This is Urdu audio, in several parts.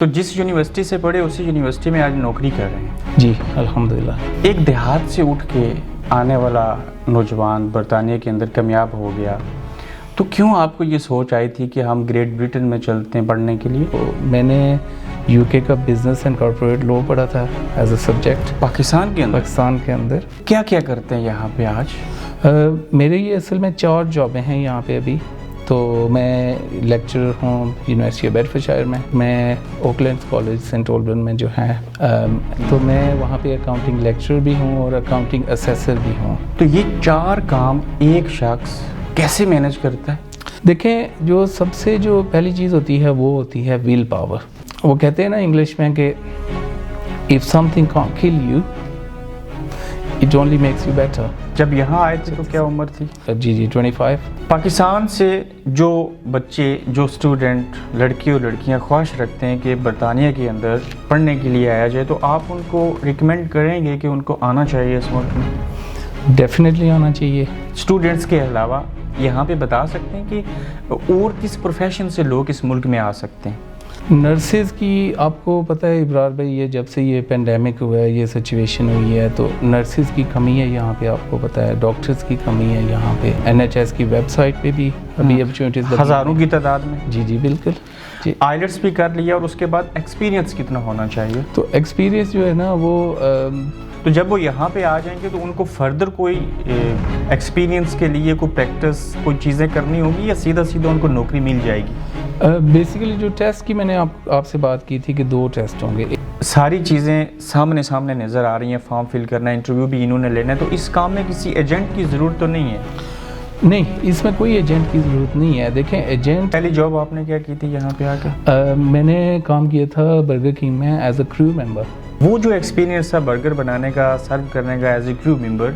تو جس یونیورسٹی سے پڑھے اسی یونیورسٹی میں آج نوکری کر رہے ہیں؟ جی الحمدللہ۔ ایک دیہات سے اٹھ کے آنے والا نوجوان برطانیہ کے اندر کامیاب ہو گیا، تو کیوں آپ کو یہ سوچ آئی تھی کہ ہم گریٹ برٹن میں چلتے ہیں پڑھنے کے لیے؟ میں نے یو کے کا بزنس اینڈ کارپوریٹ لاء پڑھا تھا ایز اے سبجیکٹ پاکستان کے اندر کیا کیا کرتے ہیں یہاں پہ آج؟ میرے یہ اصل میں 4 جابیں ہیں یہاں پہ ابھی۔ تو میں لیکچرر ہوں یونیورسٹی آف بیڈفورڈشائر میں اوکلینڈ کالج سینٹ اولبرن میں جو ہے، تو میں وہاں پہ اکاؤنٹنگ لیکچرر بھی ہوں اور اکاؤنٹنگ اسیسر بھی ہوں۔ تو یہ 4 کام ایک شخص کیسے مینج کرتا ہے؟ دیکھیں، جو پہلی چیز ہوتی ہے وہ ہوتی ہے ویل پاور۔ وہ کہتے ہیں نا انگلش میں کہ if something can't kill you it only makes you better۔ جب یہاں آئے تھے تو کیا عمر تھی؟ جی 25۔ پاکستان سے جو بچے، جو اسٹوڈنٹ، لڑکی اور لڑکیاں خواہش رکھتے ہیں کہ برطانیہ کے اندر پڑھنے کے لیے آیا جائے، تو آپ ان کو ریکمینڈ کریں گے کہ ان کو آنا چاہیے اس ملک میں؟ ڈیفینیٹلی آنا چاہیے۔ اسٹوڈنٹس کے علاوہ یہاں پہ بتا سکتے ہیں کہ اور کس پروفیشن سے لوگ اس ملک میں آ سکتے ہیں؟ نرسز کی آپ کو پتہ ہے ابرار بھائی، یہ جب سے یہ پینڈیمک ہوا ہے، یہ سچویشن ہوئی ہے، تو نرسز کی کمی ہے یہاں پہ، آپ کو پتہ ہے ڈاکٹرز کی کمی ہے یہاں پہ۔ NHS کی ویب سائٹ پہ بھی ابھی اپرچونیٹیز ہزاروں کی تعداد میں۔ جی بالکل۔ جی آئلٹس بھی کر لیا، اور اس کے بعد ایکسپیرینس کتنا ہونا چاہیے؟ تو ایکسپیرینس جو ہے نا وہ تو جب وہ یہاں پہ آ جائیں گے تو ان کو فردر کوئی ایکسپیرینس کے لیے کوئی پریکٹس، کوئی چیزیں کرنی ہوگی، یا سیدھا ان کو نوکری مل جائے گی؟ بیسیکلی جو ٹیسٹ کی میں نے آپ سے بات کی تھی کہ 2 ٹیسٹ ہوں گے۔ ساری چیزیں سامنے نظر آ رہی ہیں، فارم فل کرنا ہے، انٹرویو بھی انہوں نے لینا ہے، تو اس کام میں کسی ایجنٹ کی ضرورت تو نہیں ہے؟ نہیں، اس میں کوئی ایجنٹ کی ضرورت نہیں ہے۔ دیکھیں، ایجنٹ پہلی جاب آپ نے کیا کی تھی یہاں پہ آ کے؟ میں نے کام کیا تھا برگر کنگ میں ایز اے کریو ممبر۔ وہ جو ایکسپیرینس تھا برگر بنانے کا، سرو کرنے کا ایز اے کریو ممبر،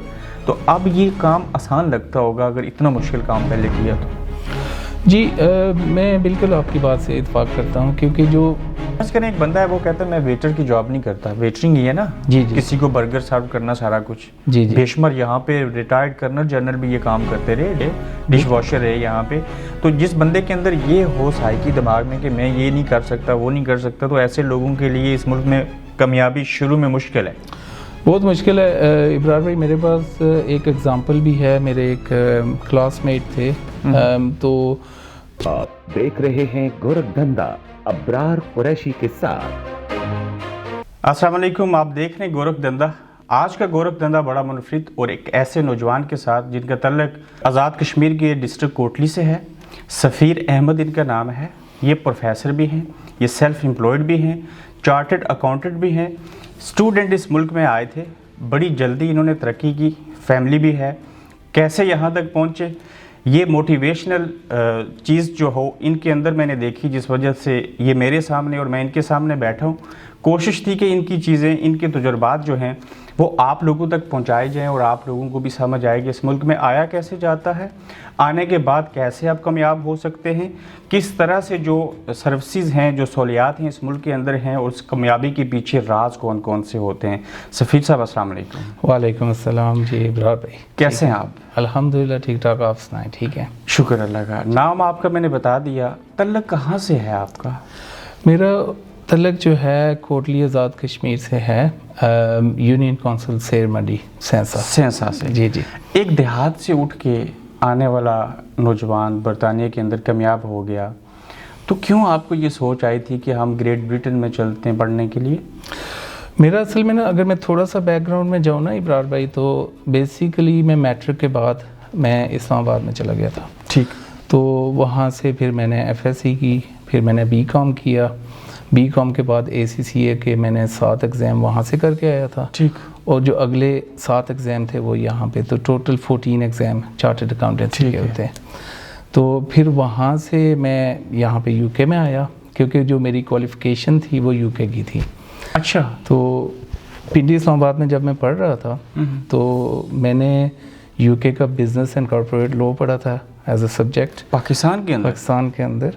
تو اب یہ کام آسان لگتا ہوگا اگر اتنا مشکل کام پہلے کیا تو؟ جی میں بالکل آپ کی بات سے اتفاق کرتا ہوں، کیونکہ جو ایک بندہ ہے وہ کہتا ہے میں ویٹر کی جاب نہیں کرتا، ویٹرنگ ہی ہے نا، جی کسی کو برگر سرو کرنا، سارا کچھ۔ جی بے شمار یہاں پہ ریٹائرڈ کرنل جنرل بھی یہ کام کرتے رہے، ڈش واشر ہے یہاں پہ۔ تو جس بندے کے اندر یہ ہو سائیکی دماغ میں کہ میں یہ نہیں کر سکتا، وہ نہیں کر سکتا، تو ایسے لوگوں کے لیے اس ملک میں کامیابی شروع میں مشکل ہے، بہت مشکل ہے۔ ابرار بھائی، میرے پاس ایک ایگزامپل بھی ہے، میرے ایک کلاس میٹ تھے، تو آپ دیکھ رہے ہیں گورکھ دھندا ابرار قریشی کے ساتھ۔ السلام علیکم، آپ دیکھ رہے ہیں گورکھ دھندا۔ آج کا گورکھ دھندا بڑا منفرد اور ایک ایسے نوجوان کے ساتھ جن کا تعلق آزاد کشمیر کے ڈسٹرکٹ کوٹلی سے ہے۔ سفیر احمد ان کا نام ہے۔ یہ پروفیسر بھی ہیں، یہ سیلف امپلائڈ بھی ہیں، چارٹرڈ اکاؤنٹنٹ بھی ہیں۔ اسٹوڈنٹ اس ملک میں آئے تھے، بڑی جلدی انہوں نے ترقی کی، فیملی بھی ہے۔ کیسے یہاں تک پہنچے، یہ موٹیویشنل چیز جو ہو ان کے اندر میں نے دیکھی، جس وجہ سے یہ میرے سامنے اور میں ان کے سامنے بیٹھا ہوں۔ کوشش تھی کہ ان کی چیزیں، ان کے تجربات جو ہیں وہ آپ لوگوں تک پہنچائے جائیں، اور آپ لوگوں کو بھی سمجھ آئے کہ اس ملک میں آیا کیسے جاتا ہے، آنے کے بعد کیسے آپ کامیاب ہو سکتے ہیں، کس طرح سے جو سروسز ہیں، جو سہولیات ہیں اس ملک کے اندر ہیں، اور اس کامیابی کے پیچھے راز کون کون سے ہوتے ہیں۔ سفیر صاحب السلام علیکم۔ وعلیکم السلام۔ جی ابرار بھائی کیسے ہیں آپ؟ الحمدللہ ٹھیک ٹھاک، آپ سنائیں؟ ٹھیک ہے، شکر اللہ کا۔ نام آپ کا میں نے بتا دیا، تعلق کہاں سے ہے آپ کا؟ میرا تعلق جو ہے کوٹلی آزاد کشمیر سے ہے، یونین کونسل سیر منڈی سینسا سے۔ جی ایک دیہات سے اٹھ کے آنے والا نوجوان برطانیہ کے اندر کامیاب ہو گیا، تو کیوں آپ کو یہ سوچ آئی تھی کہ ہم گریٹ برٹن میں چلتے ہیں پڑھنے کے لیے؟ میرا اصل میں نا، اگر میں تھوڑا سا بیک گراؤنڈ میں جاؤں نا ابرار بھائی، تو بیسیکلی میں میٹرک کے بعد میں اسلام آباد میں چلا گیا تھا۔ ٹھیک۔ تو وہاں سے پھر میں نے FSc کی، پھر میں نے BCom کیا۔ BCom کے بعد ACCA کے میں نے 7 ایگزام وہاں سے کر کے آیا تھا۔ ٹھیک۔ اور جو اگلے 7 ایگزام تھے وہ یہاں پہ، تو ٹوٹل 14 ایگزام چارٹرڈ اکاؤنٹنسی کے ہوتے ہیں۔ تو پھر وہاں سے میں یہاں پہ UK میں آیا، کیونکہ جو میری کوالیفیکیشن تھی وہ UK کی تھی۔ اچھا۔ تو پنڈی اسلام آباد میں جب میں پڑھ رہا تھا تو میں نے UK کا بزنس اینڈ کارپوریٹ لاء پڑھا تھا ایز اے سبجیکٹ پاکستان کے اندر،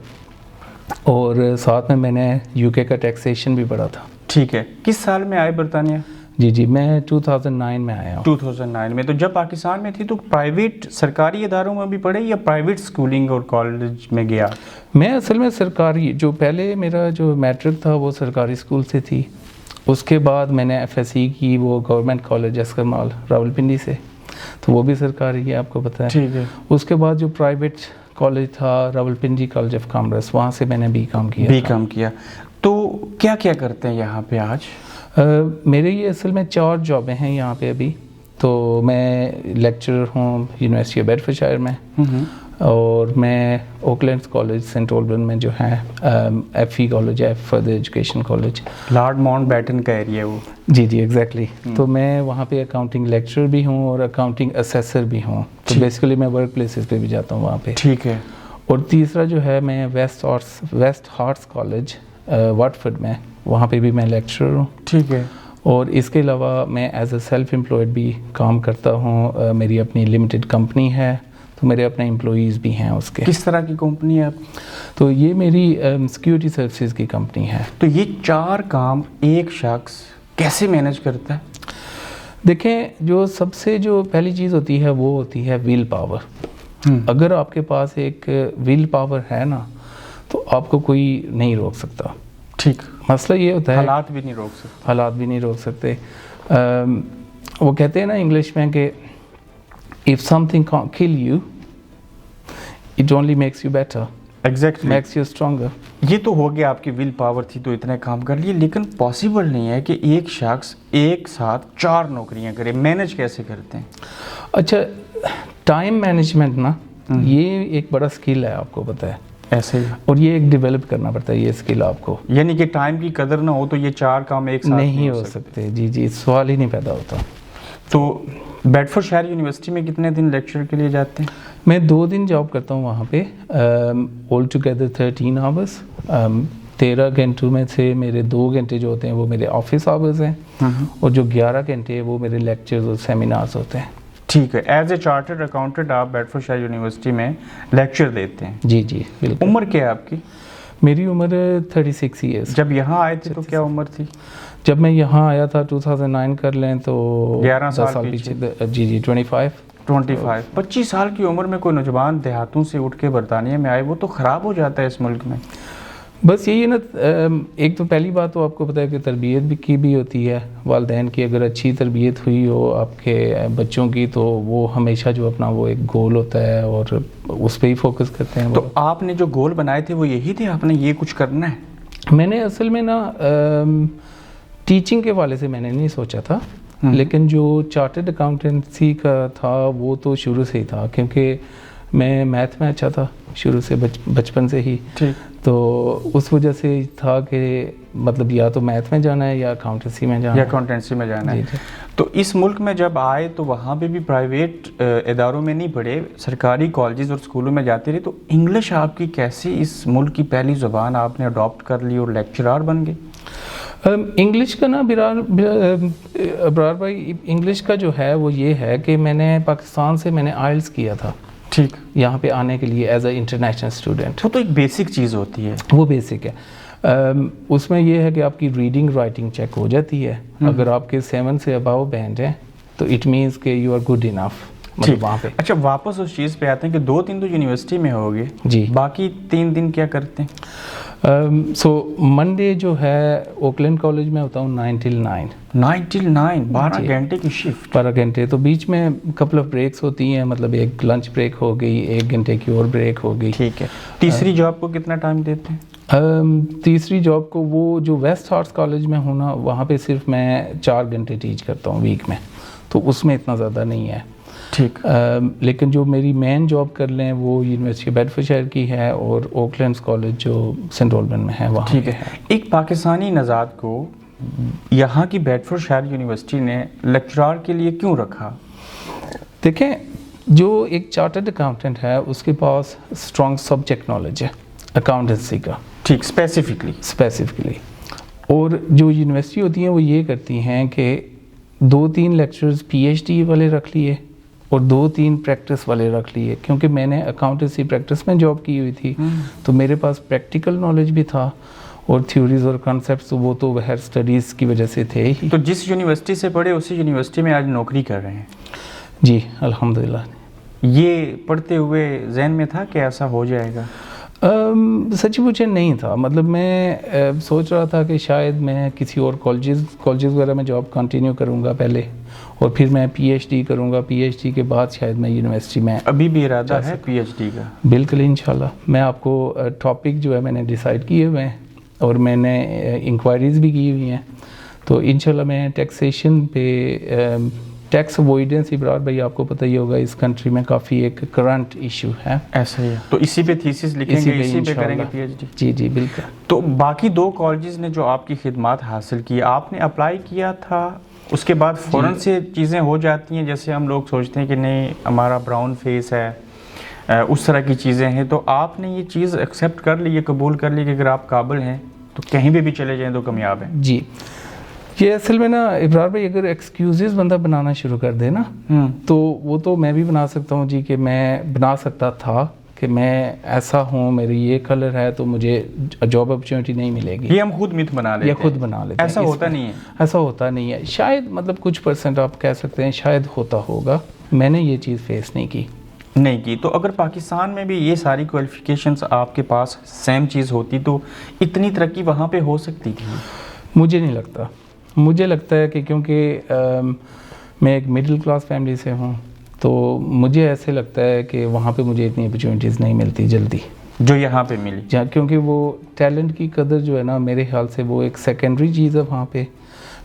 اور ساتھ میں نے UK کا ٹیکسیشن بھی پڑھا تھا۔ ٹھیک ہے۔ کس سال میں آئے برطانیہ؟ جی جی میں 2009 میں آیا ہوں. 2009 میں. تو جب پاکستان میں تھی تو پرائیویٹ سرکاری اداروں میں بھی پڑھے یا پرائیویٹ سکولنگ اور کالج میں گیا؟ میں اصل میں سرکاری، جو پہلے میرا جو میٹرک تھا وہ سرکاری اسکول سے تھی. اس کے بعد میں نے ایف ایس سی کی وہ گورنمنٹ کالج اسکر مال راولپنڈی سے، تو وہ بھی سرکاری ہے، آپ کو پتہ ہے. ٹھیک ہے. اس کے بعد جو پرائیویٹ کالج تھا راولپنڈی کالج آف کامرس، وہاں سے میں نے بی کام کیا. بی کام کیا. تو کیا کیا کرتے ہیں یہاں پہ آج؟ میرے یہ اصل میں 4 جابیں ہیں یہاں پہ ابھی. تو میں لیکچرر ہوں یونیورسٹی آف بیڈفورڈ میں، اور میں اوکلینڈس کالج سینٹ اولبرن میں جو ہے ایف ای کالج ہے، further education college, Lord Mountbatten کا ایریا ہے وہ. جی جی ایگزیکٹلی. تو میں وہاں پہ اکاؤنٹنگ لیکچرر بھی ہوں اور اکاؤنٹنگ اسیسر بھی ہوں. تو بیسیکلی میں ورک پلیسز پہ بھی جاتا ہوں وہاں پہ. ٹھیک ہے. اور تیسرا جو ہے میں ویسٹ ہارٹس کالج واٹفورڈ میں، وہاں پہ بھی میں لیکچرر ہوں. ٹھیک ہے. اور اس کے علاوہ میں ایز اے سیلف امپلائڈ بھی کام کرتا ہوں. میری اپنی لمیٹڈ کمپنی ہے، تو میرے اپنے امپلائیز بھی ہیں اس کے. کس طرح کی کمپنی ہے آپ؟ تو یہ میری سیکیورٹی سروسز کی کمپنی ہے. تو یہ 4 کام ایک شخص کیسے مینج کرتا ہے؟ دیکھیں، جو سب سے جو پہلی چیز ہوتی ہے وہ ہوتی ہے ویل پاور. اگر آپ کے پاس ایک ویل پاور ہے نا، تو آپ کو کوئی نہیں روک سکتا. ٹھیک. مسئلہ یہ ہوتا ہے حالات بھی نہیں روک سکتے. حالات بھی نہیں روک سکتے. وہ کہتے ہیں نا انگلش میں کہ if something can't kill you, it only makes you better. Exactly. makes you stronger. یہ تو ہو گیا، آپ کی ویل پاور تھی تو اتنے کام کر لیے، لیکن پاسبل نہیں ہے کہ ایک شخص ایک ساتھ 4 نوکریاں کرے. مینج کیسے کرتے ہیں؟ اچھا، ٹائم مینجمنٹ نا، یہ ایک بڑا سکل ہے، آپ کو پتہ ہے. ایسے ہی. اور یہ ایک ڈیولپ کرنا پڑتا ہے یہ سکل آپ کو. یعنی کہ ٹائم کی قدر نہ ہو تو یہ 4 کام ایک ساتھ نہیں ہو سکتے. جی جی، سوال ہی نہیں پیدا ہوتا. تو بیڈفورڈ شائر یونیورسٹی میں کتنے دن لیکچر کے لیے جاتے ہیں؟ میں 2 دن جاب کرتا ہوں وہاں پہ. All together 13 hours. 13 گھنٹوں میں سے میرے 2 گھنٹے جو ہوتے ہیں وہ میرے آفس آورز ہیں، اور جو 11 گھنٹے وہ میرے لیکچرز اور سیمینارز ہوتے ہیں. ٹھیک ہے. ایز اے چارٹرڈ اکاؤنٹنٹ آپ بیڈفورڈ شائر یونیورسٹی میں لیکچر دیتے ہیں. جی جی بالکل. عمر کیا ہے آپ کی؟ میری عمر 36 ایئرس. جب یہاں آئے تھے تو کیا عمر تھی؟ جب میں یہاں آیا تھا 2009 کر لیں تو 11 10 سال پیچھے. جی جی 25. 25 سال کی عمر میں کوئی نوجوان دیہاتوں سے اٹھ کے برطانیہ میں آئے، وہ تو خراب ہو جاتا ہے اس ملک میں. بس یہی ہے نا، ایک تو پہلی بات تو آپ کو پتہ ہے کہ تربیت بھی کی بھی ہوتی ہے. والدین کی اگر اچھی تربیت ہوئی ہو آپ کے بچوں کی، تو وہ ہمیشہ جو اپنا وہ ایک گول ہوتا ہے اور اس پہ ہی فوکس کرتے ہیں. تو آپ نے جو گول بنائے تھے وہ یہی تھے، آپ نے یہ کچھ کرنا ہے؟ میں نے اصل میں نا ٹیچنگ کے والے سے میں نے نہیں سوچا تھا، لیکن جو چارٹرڈ اکاؤنٹنسی کا تھا وہ تو شروع سے ہی تھا، کیونکہ میں میتھ میں اچھا تھا شروع سے، بچپن سے ہی. تو اس وجہ سے تھا کہ مطلب یا تو میتھ میں جانا ہے یا اکاؤنٹنسی میں جانا ہے. اکاؤنٹنسی میں جانا ہے. جی. تو اس ملک میں جب آئے تو وہاں پہ بھی پرائیویٹ اداروں میں نہیں پڑھے، سرکاری کالجز اور اسکولوں میں جاتے رہے. تو انگلش آپ کی کیسی اس ملک کی پہلی زبان آپ نے اڈاپٹ کر لی اور لیکچرار بن گئے؟ انگلش کا نا ابرار بھائی، انگلش کا جو ہے وہ یہ ہے کہ میں نے پاکستان سے میں نے آئلس کیا تھا. ٹھیک. یہاں پہ آنے کے لیے ایز اے انٹرنیشنل اسٹوڈنٹ. وہ تو ایک بیسک چیز ہوتی ہے. وہ بیسک ہے. اس میں یہ ہے کہ آپ کی ریڈنگ رائٹنگ چیک ہو جاتی ہے. اگر آپ کے 7 سے اباؤ بینڈ ہیں تو اٹ مینس کہ یو آر گڈ انف. وہاں پہ اچھا، واپس اس چیز پہ آتے ہیں کہ 2 دن تو یونیورسٹی میں ہو گئے جی، باقی 3 دن کیا کرتے ہیں؟ سو منڈے جو ہے اوکلینڈ کالج میں ہوتا ہوں 9 till 9. 9 till 9 12 گھنٹے کی شفٹ. 12 گھنٹے. تو بیچ میں کپل آف بریکس ہوتی ہیں، مطلب ایک لنچ بریک ہو گئی، 1 گھنٹے کی اور بریک ہو گئی. ٹھیک ہے. تیسری جاب کو کتنا ٹائم دیتے ہیں؟ تیسری جاب کو وہ جو ویسٹ ہارٹس کالج میں ہوں نا، وہاں پہ صرف میں 4 گھنٹے ٹیچ کرتا ہوں ویک میں، تو اس میں اتنا زیادہ نہیں ہے. ٹھیک. لیکن جو میری مین جاب کر لیں وہ یونیورسٹی بیڈفورڈ شائر کی ہے، اور اوکلینڈس کالج جو سینٹ اولبرن میں ہے وہاں. ٹھیک ہے. ایک پاکستانی نژاد کو یہاں کی بیڈفورڈ شائر یونیورسٹی نے لیکچرار کے لیے کیوں رکھا؟ دیکھیں، جو ایک چارٹرڈ اکاؤنٹنٹ ہے اس کے پاس اسٹرانگ سبجیکٹ نالج ہے اکاؤنٹنسی کا. ٹھیک. اسپیسیفکلی. اور جو یونیورسٹی ہوتی ہیں وہ یہ کرتی ہیں کہ 2-3 لیکچرز پی ایچ ڈی والے رکھ لیے اور 2-3 پریکٹس والے رکھ لیے. کیونکہ میں نے اکاؤنٹنسی پریکٹس میں جاب کی ہوئی تھی، تو میرے پاس پریکٹیکل نالج بھی تھا اور تھیوریز اور کانسیپٹس وہ تو ہائر اسٹڈیز کی وجہ سے تھے ہی. تو جس یونیورسٹی سے پڑھے اسی یونیورسٹی میں آج نوکری کر رہے ہیں؟ جی الحمدللہ. یہ پڑھتے ہوئے ذہن میں تھا کہ ایسا ہو جائے گا؟ سچی پوچھے نہیں تھا. مطلب میں سوچ رہا تھا کہ شاید میں کسی اور کالجز وغیرہ میں جاب کنٹینیو کروں گا پہلے, اور پھر میں پی ایچ ڈی کروں گا. پی ایچ ڈی کے بعد شاید میں یونیورسٹی میں. ابھی بھی ارادہ ہے پی ایچ ڈی کا؟ بالکل انشاءاللہ. میں آپ کو ٹاپک جو ہے میں نے ڈیسائیڈ کیے ہوئے ہیں اور میں نے انکوائریز بھی کی ہوئی ہیں. تو انشاءاللہ میں ٹیکسیشن پہ, ٹیکس اوائڈنس, ابرار بھائی آپ کو پتہ ہی ہوگا اس کنٹری میں کافی ایک کرنٹ ایشو ہے. ایسا ہی ہے, تو اسی پہ تھیسس لکھیں گے, اسی پہ کریں گے پی ایچ ڈی؟ جی جی بالکل. تو باقی 2 کالجز نے جو آپ کی خدمات حاصل کی, آپ نے اپلائی کیا تھا, اس کے بعد فوراً سے چیزیں ہو جاتی ہیں جیسے ہم لوگ سوچتے ہیں کہ نہیں ہمارا براؤن فیس ہے, اس طرح کی چیزیں ہیں, تو آپ نے یہ چیز ایکسیپٹ کر لی, یہ قبول کر لی کہ اگر آپ قابل ہیں تو کہیں بھی چلے جائیں تو کامیاب ہیں؟ جی یہ اصل میں نا ابرار بھائی اگر ایکسکیوزز بندہ بنانا شروع کر دے نا تو وہ تو میں بھی بنا سکتا ہوں جی, کہ میں بنا سکتا تھا کہ میں ایسا ہوں, میری یہ کلر ہے تو مجھے جاب اپرچونٹی نہیں ملے گی. یہ ہم خود مت بنا لیتے ہیں, یہ خود بنا لیتے ہیں. ایسا ہوتا نہیں ہے. ایسا ہوتا نہیں ہے. شاید مطلب کچھ % آپ کہہ سکتے ہیں شاید ہوتا ہوگا. میں نے یہ چیز فیس نہیں کی. تو اگر پاکستان میں بھی یہ ساری کوالیفیکیشنز آپ کے پاس سیم چیز ہوتی تو اتنی ترقی وہاں پہ ہو سکتی تھی؟ مجھے نہیں لگتا. مجھے لگتا ہے کہ کیونکہ میں ایک مڈل کلاس فیملی سے ہوں تو مجھے ایسے لگتا ہے کہ وہاں پہ مجھے اتنی اپرچونیٹیز نہیں ملتی جلدی جو یہاں پہ ملی. کیونکہ وہ ٹیلنٹ کی قدر جو ہے نا میرے خیال سے وہ ایک سیکنڈری چیز ہے وہاں پہ.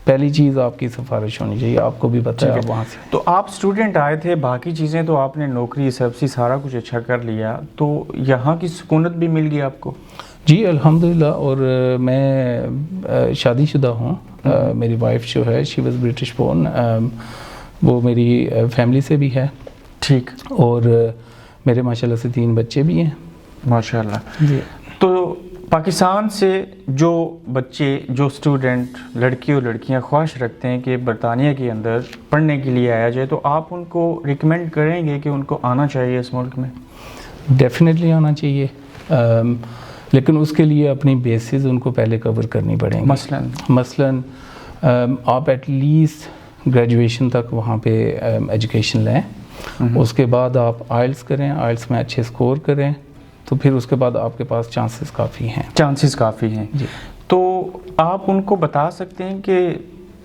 پہلی چیز آپ کی سفارش ہونی چاہیے, آپ کو بھی پتہ ہے وہاں سے. تو آپ اسٹوڈنٹ آئے تھے, باقی چیزیں تو آپ نے نوکری سبسی سارا کچھ اچھا کر لیا, تو یہاں کی سکونت بھی مل گئی آپ کو؟ جی الحمدللہ. اور میں شادی شدہ ہوں. میری وائف جو ہے شی واز برٹش بورن, وہ میری فیملی سے بھی ہے. ٹھیک. اور میرے ماشاءاللہ سے 3 بچے بھی ہیں. ماشاءاللہ. جی. تو پاکستان سے جو بچے, جو اسٹوڈنٹ, لڑکی اور لڑکیاں خواہش رکھتے ہیں کہ برطانیہ کے اندر پڑھنے کے لیے آیا جائے, تو آپ ان کو ریکمینڈ کریں گے کہ ان کو آنا چاہیے اس ملک میں؟ ڈیفینیٹلی آنا چاہیے, لیکن اس کے لیے اپنی بیسز ان کو پہلے کور کرنی پڑیں گی. مثلاً آپ ایٹ لیسٹ گریجویشن تک وہاں پہ ایجوکیشن لیں, اس کے بعد آپ آئلس کریں, آئلس میں اچھے اسکور کریں, تو پھر اس کے بعد آپ کے پاس چانسز کافی ہیں. جی. تو آپ ان کو بتا سکتے ہیں کہ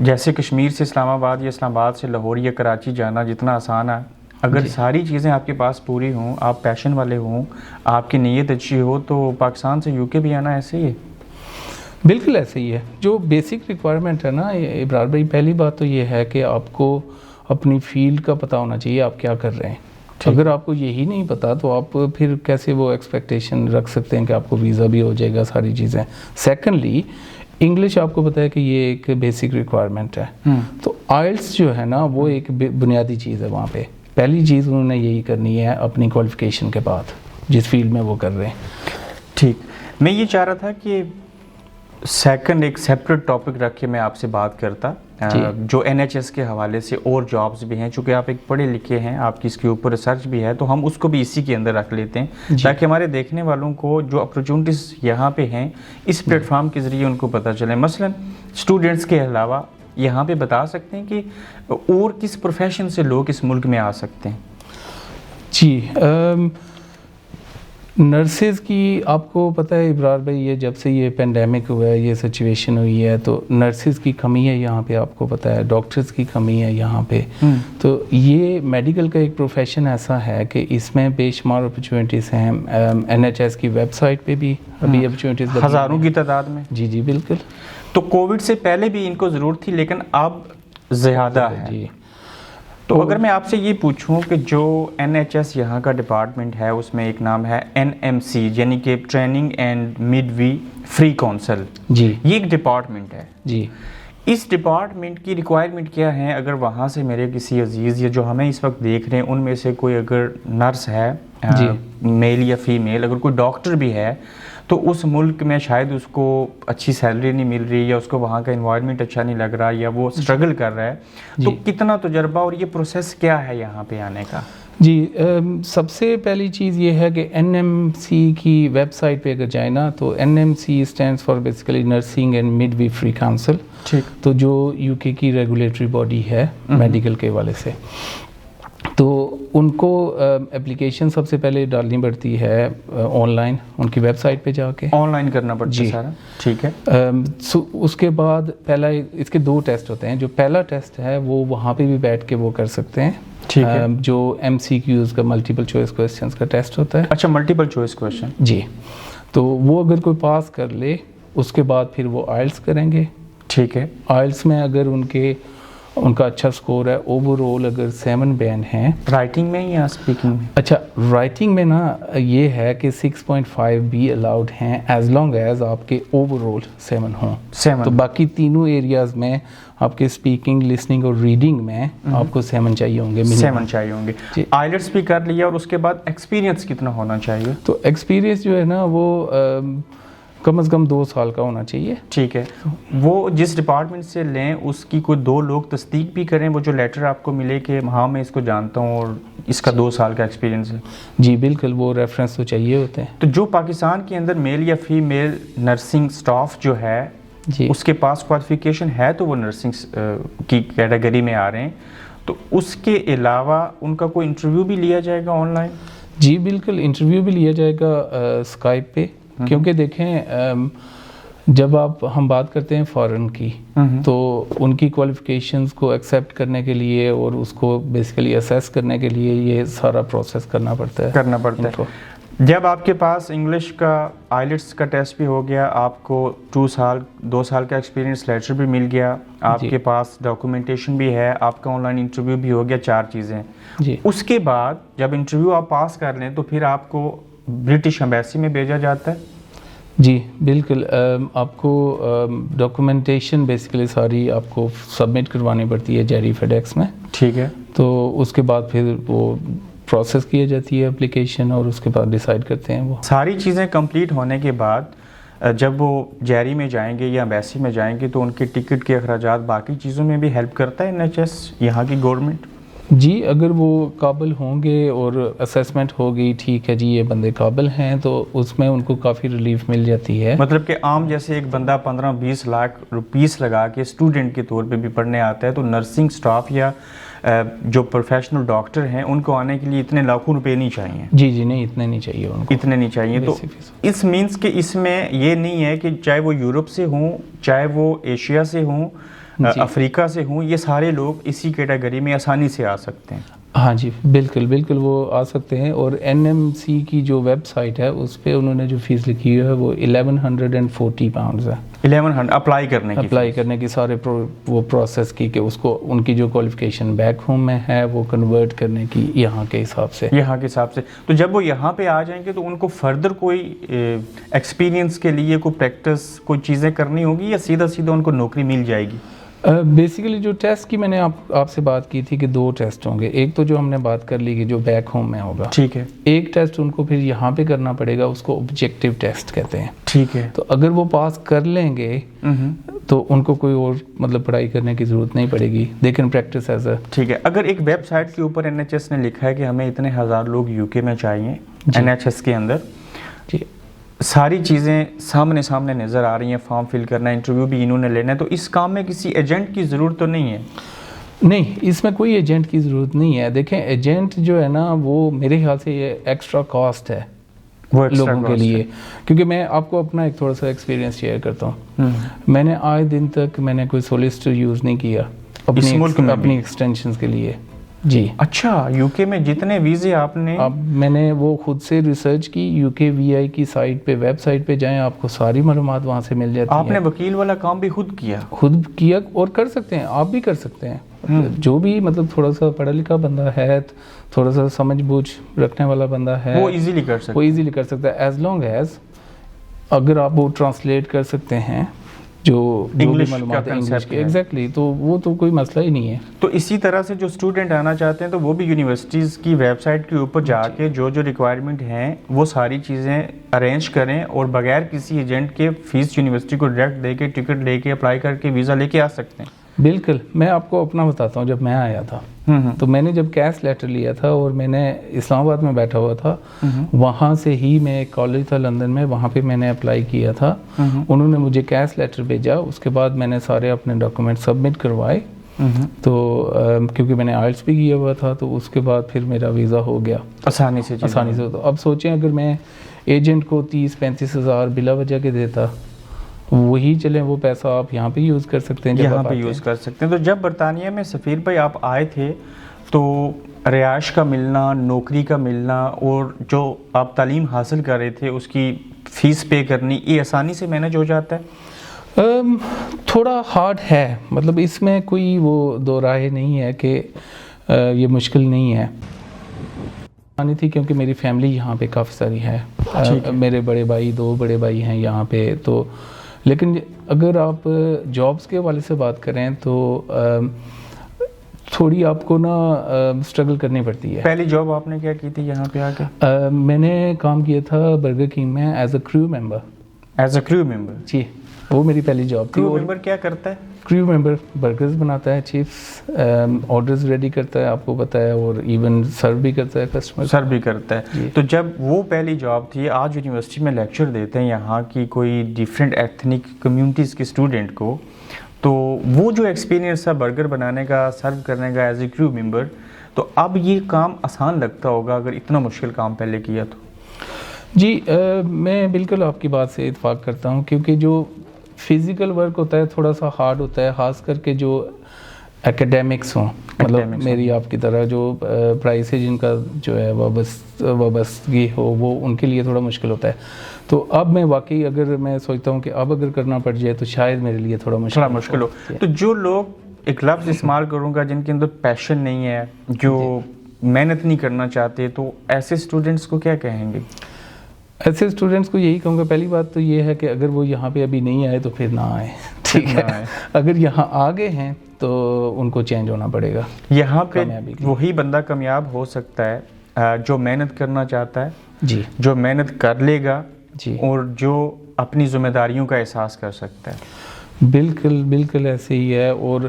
جیسے کشمیر سے اسلام آباد یا اسلام آباد سے لاہور یا کراچی جانا جتنا آسان ہے, اگر ساری چیزیں آپ کے پاس پوری ہوں, آپ پیشن والے ہوں, آپ کی نیت اچھی ہو, تو پاکستان سے UK بھی آنا ایسے ہی ہے؟ بالکل ایسے ہی ہے. جو بیسک ریکوائرمنٹ ہے نا ابرار بھائی, پہلی بات تو یہ ہے کہ آپ کو اپنی فیلڈ کا پتہ ہونا چاہیے آپ کیا کر رہے ہیں. اگر آپ کو یہی نہیں پتا تو آپ پھر کیسے وہ ایکسپیکٹیشن رکھ سکتے ہیں کہ آپ کو ویزا بھی ہو جائے گا, ساری چیزیں. سیکنڈلی انگلش آپ کو پتہ ہے کہ یہ ایک بیسک ریکوائرمنٹ ہے, تو آئلس جو ہے نا وہ ایک بنیادی چیز ہے وہاں پہ. پہلی چیز انہوں نے یہی کرنی ہے اپنی کوالیفیکیشن کے بعد جس فیلڈ میں وہ کر رہے ہیں. ٹھیک. میں یہ چاہ رہا تھا کہ سیکنڈ ایک سیپریٹ ٹاپک رکھ کے میں آپ سے بات کرتا, جو NHS کے حوالے سے اور جابز بھی ہیں, چونکہ آپ ایک پڑھے لکھے ہیں, آپ کی اس کے اوپر ریسرچ بھی ہے, تو ہم اس کو بھی اسی کے اندر رکھ لیتے ہیں تاکہ ہمارے دیکھنے والوں کو جو اپرچونٹیز یہاں پہ ہیں اس پلیٹ فارم کے ذریعے ان کو پتہ چلے. مثلا اسٹوڈنٹس کے علاوہ یہاں پہ بتا سکتے ہیں کہ اور کس پروفیشن سے لوگ اس ملک میں آ سکتے ہیں؟ جی نرسز کی آپ کو پتہ ہے ابرار بھائی, یہ جب سے یہ پینڈیمک ہوا ہے, یہ سچویشن ہوئی ہے, تو نرسز کی کمی ہے یہاں پہ, آپ کو پتہ ہے ڈاکٹرز کی کمی ہے یہاں پہ. تو یہ میڈیکل کا ایک پروفیشن ایسا ہے کہ اس میں بے شمار اپرچونیٹیز ہیں. NHS کی ویب سائٹ پہ بھی ابھی اپرچونیٹیز ہزاروں کی تعداد میں. جی جی بالکل. تو کووڈ سے پہلے بھی ان کو ضرورت تھی لیکن اب زیادہ ہے. جی. تو اگر میں آپ سے یہ پوچھوں کہ جو NHS یہاں کا ڈپارٹمنٹ ہے اس میں ایک نام ہے NMC یعنی کہ training and midwifery council, جی یہ ایک ڈپارٹمنٹ ہے. جی. اس ڈپارٹمنٹ کی ریکوائرمنٹ کیا ہے؟ اگر وہاں سے میرے کسی عزیز یا جو ہمیں اس وقت دیکھ رہے ہیں ان میں سے کوئی اگر نرس ہے, میل یا فیمیل, اگر کوئی ڈاکٹر بھی ہے, تو اس ملک میں شاید اس کو اچھی سیلری نہیں مل رہی یا اس کو وہاں کا انوائرمنٹ اچھا نہیں لگ رہا یا وہ اسٹرگل کر رہا ہے, تو کتنا تجربہ اور یہ پروسیس کیا ہے یہاں پہ آنے کا؟ جی سب سے پہلی چیز یہ ہے کہ NMC کی ویب سائٹ پہ اگر جائیں نا تو NMC stands for basically nursing and midwifery council, ٹھیک، تو جو UK کی ریگولیٹری باڈی ہے میڈیکل کے حوالے سے، تو ان کو اپلیکیشن سب سے پہلے ڈالنی پڑتی ہے آن لائن، ان کی ویب سائٹ پہ جا کے آن لائن کرنا پڑتا ہے جی سارا، ٹھیک ہے. اس کے بعد پہلا اس کے 2 ٹیسٹ ہوتے ہیں. جو پہلا ٹیسٹ ہے وہ وہاں پہ بھی بیٹھ کے وہ کر سکتے ہیں، ٹھیک ہے. جو MCQs کا ملٹیپل چوائس کویسچنس کا ٹیسٹ ہوتا ہے. اچھا، ملٹیپل چوائس کویسچن، جی، تو وہ اگر کوئی پاس کر لے اس کے بعد پھر وہ آئلٹس کریں گے. ٹھیک ہے. آئلٹس میں اگر ان کا اچھا سکور ہے، اوور آل اگر 7 بین ہیں. رائٹنگ میں یا اسپیکنگ میں؟ اچھا، رائٹنگ میں نا یہ ہے کہ 6.5 بھی الاؤڈ ہیں ایز لانگ ایز آپ کے اوور آل 7 ہوں. 7. تو باقی تینوں ایریاز میں آپ کے اسپیکنگ، لسننگ اور ریڈنگ میں آپ کو 7 چاہیے ہوں گے. 7 چاہیے ہوں گے. آئلٹس بھی کر لیا، اور اس کے بعد ایکسپیرینس کتنا ہونا چاہیے؟ تو ایکسپیرینس جو ہے نا وہ کم از کم 2 سال کا ہونا چاہیے. ٹھیک ہے. وہ جس ڈپارٹمنٹ سے لیں اس کی کوئی 2 لوگ تصدیق بھی کریں، وہ جو لیٹر آپ کو ملے کہ ہاں میں اس کو جانتا ہوں اور اس کا 2 سال کا ایکسپیرینس ہے. جی بالکل، وہ ریفرنس تو چاہیے ہوتے ہیں. تو جو پاکستان کے اندر میل یا فیمیل نرسنگ سٹاف جو ہے جی اس کے پاس کوالیفیکیشن ہے تو وہ نرسنگ کی کیٹیگری میں آ رہے ہیں، تو اس کے علاوہ ان کا کوئی انٹرویو بھی لیا جائے گا آن لائن؟ جی بالکل، انٹرویو بھی لیا جائے گا اسکائپ پہ. کیونکہ دیکھیں جب ہم بات کرتے ہیں فارن کی، تو ان کی کوالیفیکیشنز کو ایکسیپٹ کرنے کے لیے اور اس کو بیسیکلی اسیس کرنے کے لیے یہ سارا پروسیس کرنا پڑتا ہے. جب آپ کے پاس انگلش کا آئلٹس کا ٹیسٹ بھی ہو گیا، آپ کو 2 سال کا ایکسپیرینس لیٹر بھی مل گیا، آپ کے پاس ڈاکومنٹیشن بھی ہے، آپ کا آن لائن انٹرویو بھی ہو گیا، 4 چیزیں. جی، اس کے بعد جب انٹرویو آپ پاس کر لیں تو پھر آپ کو برٹش ایمبیسی میں بھیجا جاتا ہے؟ جی بالکل. آپ کو ڈاکومنٹیشن بیسیکلی ساری آپ کو سبمٹ کروانی پڑتی ہے جیری فیڈیکس میں. ٹھیک ہے. تو اس کے بعد پھر وہ پروسیس کی جاتی ہے اپلیکیشن، اور اس کے بعد ڈیسائیڈ کرتے ہیں. وہ ساری چیزیں کمپلیٹ ہونے کے بعد جب وہ جیری میں جائیں گے یا ایمبیسی میں جائیں گے تو ان کے ٹکٹ کے اخراجات باقی چیزوں میں بھی ہیلپ کرتا ہے NHS یہاں کی گورنمنٹ؟ جی، اگر وہ قابل ہوں گے اور اسیسمنٹ ہوگی ٹھیک ہے جی یہ بندے قابل ہیں، تو اس میں ان کو کافی ریلیف مل جاتی ہے. مطلب کہ عام جیسے ایک بندہ 15-20 لاکھ روپیس لگا کے اسٹوڈنٹ کے طور پہ بھی پڑھنے آتا ہے، تو نرسنگ سٹاف یا جو پروفیشنل ڈاکٹر ہیں ان کو آنے کے لیے اتنے لاکھوں روپے نہیں چاہیے. جی نہیں، اتنے نہیں چاہیے ان کو، اتنے نہیں چاہیے. تو اس مینس کہ اس میں یہ نہیں ہے کہ چاہے وہ یورپ سے ہوں، چاہے وہ ایشیا سے ہوں، افریقہ سے ہوں، یہ سارے لوگ اسی کیٹیگری میں آسانی سے آ سکتے ہیں. ہاں جی بالکل وہ آ سکتے ہیں. اور NMC کی جو ویب سائٹ ہے اس پہ انہوں نے جو فیس لکھی ہے وہ 1140 پاؤنڈز ہے. 1100 اپلائی کرنے کی سارے وہ پروسیس کی کہ اس کو ان کی جو کوالیفیکیشن بیک ہوم میں ہے وہ کنورٹ کرنے کی یہاں کے حساب سے. تو جب وہ یہاں پہ آ جائیں گے تو ان کو فردر کوئی ایکسپیرینس کے لیے کوئی پریکٹس کوئی چیزیں کرنی ہوگی یا سیدھا ان کو نوکری مل جائے گی؟ بیسیکلی جو ٹیسٹ کی میں نے آپ سے بات کی تھی کہ 2 ٹیسٹ ہوں گے. ایک تو جو ہم نے بات کر لی کہ جو بیک ہوم میں ہوگا، ٹھیک ہے. ایک ٹیسٹ ان کو پھر یہاں پہ کرنا پڑے گا، اس کو آبجیکٹیو ٹیسٹ کہتے ہیں. ٹھیک ہے. تو اگر وہ پاس کر لیں گے تو ان کو کوئی اور مطلب پڑھائی کرنے کی ضرورت نہیں پڑے گی، they can practice as a. ٹھیک ہے. اگر ایک ویب سائٹ کے اوپر NHS نے لکھا ہے کہ ہمیں اتنے 1000 لوگ UK میں چاہیے NHS کے اندر، جی ساری چیزیں سامنے نظر آ رہی ہیں، فارم فل کرنا ہے، انٹرویو بھی انہوں نے لینا ہے، تو اس کام میں کسی ایجنٹ کی ضرورت تو نہیں ہے؟ نہیں، اس میں کوئی ایجنٹ کی ضرورت نہیں ہے. دیکھیں ایجنٹ جو ہے نا وہ میرے خیال سے یہ ایکسٹرا کاسٹ ہے لوگوں کے لیے. کیونکہ میں آپ کو اپنا ایک تھوڑا سا ایکسپیرینس شیئر کرتا ہوں. میں نے آج دن تک میں نے کوئی سولیسٹر یوز نہیں کیا اپنی ایکسٹینشنز کے لیے. جی اچھا. UK میں جتنے ویزے آپ نے، اب میں نے وہ خود سے ریسرچ کی، UKVI کی سائٹ پہ ویب سائٹ پہ جائیں، آپ کو ساری معلومات وہاں سے مل جاتی ہیں. آپ نے وکیل والا کام بھی خود کیا اور کر سکتے ہیں، آپ بھی کر سکتے ہیں. جو بھی مطلب تھوڑا سا پڑھا لکھا بندہ ہے، تھوڑا سا سمجھ بوجھ رکھنے والا بندہ ہے، وہ ایزیلی کر سکتا ہے ایز لانگ ایز اگر آپ وہ ٹرانسلیٹ کر سکتے ہیں جو بھی معلومات انگلش کے. ایگزیکٹلی. تو وہ تو کوئی مسئلہ ہی نہیں ہے. تو اسی طرح سے جو اسٹوڈنٹ آنا چاہتے ہیں تو وہ بھی یونیورسٹیز کی ویب سائٹ کے اوپر جا کے جو ریکوائرمنٹ ہیں وہ ساری چیزیں ارینج کریں اور بغیر کسی ایجنٹ کے فیس یونیورسٹی کو ڈائریکٹ دے کے ٹکٹ لے کے اپلائی کر کے ویزا لے کے آ سکتے ہیں. بالکل. میں آپ کو اپنا بتاتا ہوں. جب میں آیا تھا تو میں نے جب کیس لیٹر لیا تھا اور میں نے اسلام آباد میں بیٹھا ہوا تھا, وہاں سے ہی میں ایک کالج تھا لندن میں, وہاں پہ میں نے اپلائی کیا تھا. انہوں نے مجھے کیس لیٹر بھیجا, اس کے بعد میں نے سارے اپنے ڈاکومنٹ سبمٹ کروائے. تو کیونکہ میں نے آئلٹس بھی کیا ہوا تھا, تو اس کے بعد پھر میرا ویزا ہو گیا آسانی سے. تو اب سوچیں اگر میں ایجنٹ کو 30-35 ہزار بلا وجہ کے دیتا, وہی چلیں وہ پیسہ آپ یہاں پہ یوز کر سکتے ہیں, یہاں پہ یوز کر سکتے ہیں. تو جب برطانیہ میں سفیر بھائی آپ آئے تھے تو رہائش کا ملنا, نوکری کا ملنا, اور جو آپ تعلیم حاصل کر رہے تھے اس کی فیس پے کرنی, یہ آسانی سے مینج ہو جاتا ہے؟ تھوڑا ہارڈ ہے, مطلب اس میں کوئی وہ دو رائے نہیں ہے کہ یہ مشکل نہیں ہے. آنی تھی کیونکہ میری فیملی یہاں پہ کافی ساری ہے, میرے بڑے بھائی 2 بڑے بھائی ہیں یہاں پہ. تو لیکن اگر آپ جابس کے حوالے سے بات کریں تو تھوڑی آپ کو نا اسٹرگل کرنی پڑتی ہے. پہلی جاب آپ نے کیا کی تھی یہاں پہ آ کے؟ میں نے کام کیا تھا برگر کنگ میں as a crew member. As a crew member? جی, وہ میری پہلی جاب تھی. کریو ممبر کیا کرتا ہے؟ کریو ممبر برگرز بناتا ہے, چیپس, آرڈرز ریڈی کرتا ہے, آپ کو پتہ ہے, اور ایون سرو بھی کرتا ہے کسٹمر. سر بھی کرتا ہے. تو جب وہ پہلی جاب تھی, آج یونیورسٹی میں لیکچر دیتے ہیں یہاں کی کوئی ڈیفرنٹ ایتھنک کمیونٹیز کے اسٹوڈنٹ کو, تو وہ جو ایکسپیرینس تھا برگر بنانے کا, سرو کرنے کا ایز اے کریو ممبر, تو اب یہ کام آسان لگتا ہوگا اگر اتنا مشکل کام پہلے کیا تو؟ جی, میں بالکل آپ کی بات سے اتفاق کرتا ہوں, کیونکہ جو فزیکل ورک ہوتا ہے تھوڑا سا ہارڈ ہوتا ہے, خاص کر کے جو ایکیڈیمکس ہوں, مطلب میری آپ کی طرح جو پڑھائی سے جن کا جو ہے وابستگی ہو, وہ ان کے لیے تھوڑا مشکل ہوتا ہے. تو اب میں واقعی اگر میں سوچتا ہوں کہ اب اگر کرنا پڑ جائے تو شاید میرے لیے تھوڑا مشکل ہو. تو جو لوگ ایک لفظ استعمال کروں گا جن کے اندر پیشن نہیں ہے, جو محنت نہیں کرنا چاہتے, تو ایسے اسٹوڈنٹس کو کیا کہیں گے؟ ایسے اسٹوڈنٹس کو یہی کہوں گا, پہلی بات تو یہ ہے کہ اگر وہ یہاں پہ ابھی نہیں آئے تو پھر نہ آئے, ٹھیک ہے. اگر یہاں آ گئے ہیں تو ان کو چینج ہونا پڑے گا. یہاں پہ وہی بندہ کامیاب ہو سکتا ہے جو محنت کرنا چاہتا ہے, جی, جو محنت کر لے گا, جی, اور جو اپنی ذمہ داریوں کا احساس کر سکتا ہے. بالکل بالکل ایسے ہی ہے. اور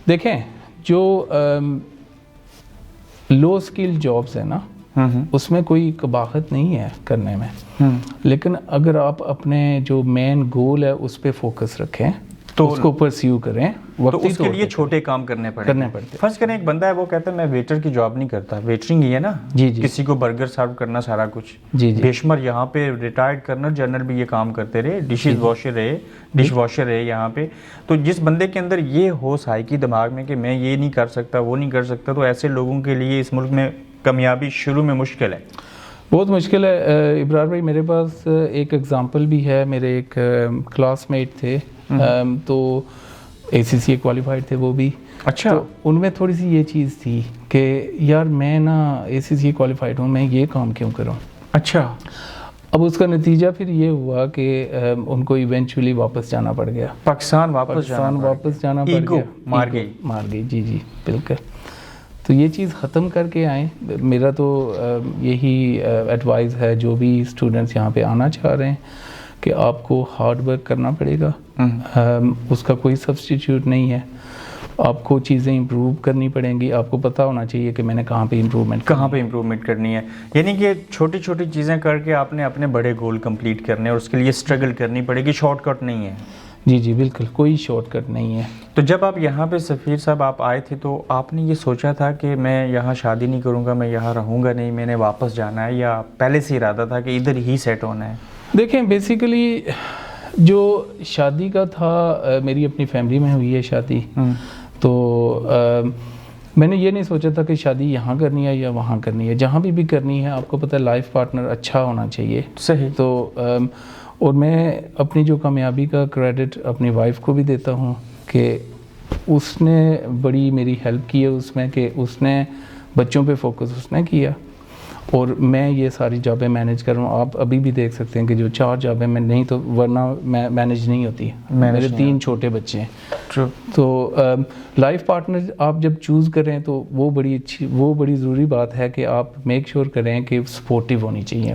دیکھیں جو لو اسکل جابس ہیں نا, اس میں کوئی قباحت نہیں ہے کرنے میں, لیکن اگر آپ اپنے جو مین گول ہے اس پہ فوکس رکھیں تو اس کو پرسیو کریں, تو اس کے لیے چھوٹے کام کرنے پڑتے. فرض کریں ایک بندہ ہے وہ کہتا ہے میں ویٹر کی جاب نہیں کرتا, ویٹرنگ ہی ہے نا, جی, کسی کو برگر سرو کرنا سارا کچھ. جی, بے شمار یہاں پہ ریٹائرڈ کرنل جنرل بھی یہ کام کرتے رہے, ڈش واشر رہے یہاں پہ. تو جس بندے کے اندر یہ ہو سائیکی دماغ میں کہ میں یہ نہیں کر سکتا, وہ نہیں کر سکتا, تو ایسے لوگوں کے لیے اس ملک میں کامیابی شروع میں مشکل ہے, بہت مشکل ہے. ابرار بھائی میرے پاس ایک ایگزامپل بھی ہے. میرے ایک کلاس میٹ تھے, تو ACCA کوالیفائڈ تھے وہ بھی. اچھا. تو ان میں تھوڑی سی یہ چیز تھی کہ یار میں نا ACCA کوالیفائڈ ہوں, میں یہ کام کیوں کروں. اچھا. اب اس کا نتیجہ پھر یہ ہوا کہ ان کو ایونچولی واپس جانا پڑ گیا, پاکستان واپس جانا پڑ گیا, مار گئی. جی جی بالکل. تو یہ چیز ختم کر کے آئیں. میرا تو یہی ایڈوائز ہے جو بھی اسٹوڈنٹس یہاں پہ آنا چاہ رہے ہیں کہ آپ کو ہارڈ ورک کرنا پڑے گا, اس کا کوئی سبسٹیٹیوٹ نہیں ہے. آپ کو چیزیں امپروو کرنی پڑیں گی, آپ کو پتہ ہونا چاہیے کہ میں نے کہاں پہ امپروومنٹ کرنی ہے. یعنی کہ چھوٹی چھوٹی چیزیں کر کے آپ نے اپنے بڑے گول کمپلیٹ کرنے ہیں, اور اس کے لیے اسٹرگل کرنی پڑے گی, شارٹ کٹ نہیں ہے. جی جی بالکل, کوئی شارٹ کٹ نہیں ہے. تو جب آپ یہاں پہ سفیر صاحب آپ آئے تھے تو آپ نے یہ سوچا تھا کہ میں یہاں شادی نہیں کروں گا, میں یہاں رہوں گا نہیں, میں نے واپس جانا ہے, یا پہلے سے ارادہ تھا کہ ادھر ہی سیٹ ہونا ہے؟ دیکھیں بیسیکلی جو شادی کا تھا میری اپنی فیملی میں ہوئی ہے شادی, تو میں نے یہ نہیں سوچا تھا کہ شادی یہاں کرنی ہے یا وہاں کرنی ہے. جہاں بھی کرنی ہے آپ کو پتہ ہے لائف پارٹنر اچھا ہونا چاہیے. صحیح. تو اور میں اپنی جو کامیابی کا کریڈٹ اپنی وائف کو بھی دیتا ہوں کہ اس نے بڑی میری ہیلپ کی ہے اس میں, کہ اس نے بچوں پہ فوکس اس نے کیا, اور میں یہ ساری جابیں مینیج کر رہا ہوں. آپ ابھی بھی دیکھ سکتے ہیں کہ جو 4 جابیں میں نہیں تو ورنہ مینیج نہیں ہوتی. میرے 3 چھوٹے بچے ہیں. تو لائف پارٹنر آپ جب چوز کریں تو وہ بڑی ضروری بات ہے کہ آپ میک شیور کریں کہ سپورٹیو ہونی چاہیے.